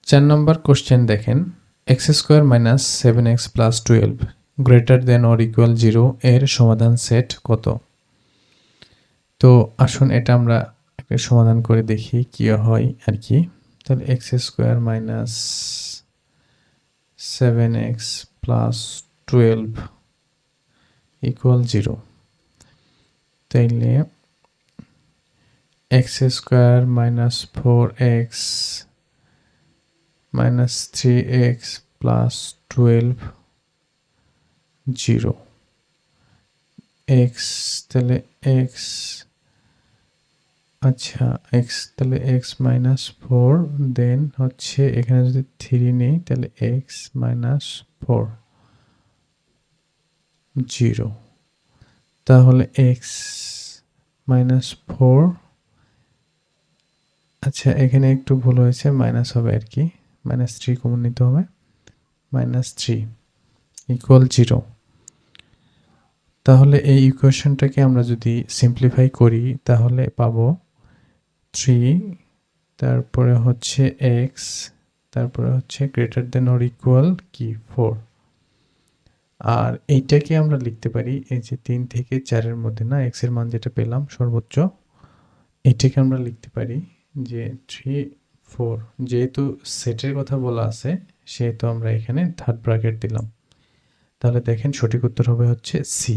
4 নম্বর question দেখেন, x² minus 7x plus 12 greater than or equal 0 এর সমাধান সেট কত? তো আসুন এটা আমরা একটা সমাধান করে দেখি কি হয় আর কি। তাহলে x² minus 7x plus 12 equal 0, তাইলে x² minus 4x minus 3x plus 12 0, x তাহলে x, আচ্ছা x তাহলে x মাইনাস 4, দেন হচ্ছে এখানে যদি 3 নেই তাহলে x মাইনাস 4 0, তাহলে x মাইনাস 4, আচ্ছা এখানে একটু ভুল হয়েছে, মাইনাস হবে আর কি, মাইনাস 3 কমন নিতে হবে, মাইনাস 3 ইকুয়াল 0। তাহলে এই ইকুয়েশনটাকে আমরা যদি সিম্পলিফাই করি তাহলে পাবো 3, তারপরে হচ্ছে x, তারপরে হচ্ছে গ্রেটার দেন অর ইকুয়াল কি 4, আর এইটাকে আমরা লিখতে পারি এই যে 3 থেকে 4 এর মধ্যে না, x এর মান যেটা পেলাম সর্বোচ্চ, এটাকে আমরা লিখতে পারি যে 3 4, যেহেতু সেটের কথা বলা আছে সেহেতু আমরা এখানে থার্ড ব্র্যাকেট দিলাম। তাহলে দেখেন সঠিক উত্তর হবে হচ্ছে সি।